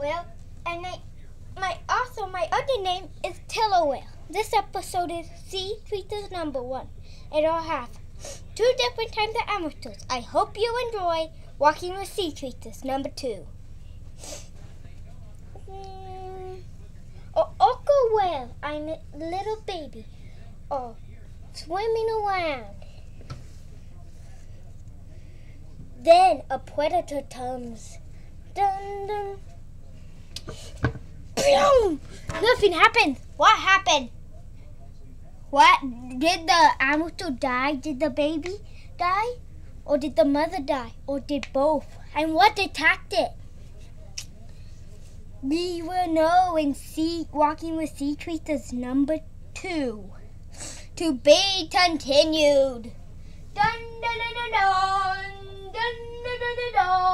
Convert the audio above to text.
Whale, and my other name is Tiller Whale. This episode is Sea Creatures number 1. It'll have 2 different types of amateurs. I hope you enjoy Walking with Sea Creatures number 2. Orca whale, I'm a little baby. Oh, swimming around. Then a predator comes. Dun dun. Boom! Nothing happened. What happened? What? Did the amateur die? Did the baby die? Or did the mother die? Or did both? And what attacked it? We will know in Walking with Sea Creatures number 2. To be continued. Dun dun dun dun dun dun dun dun dun.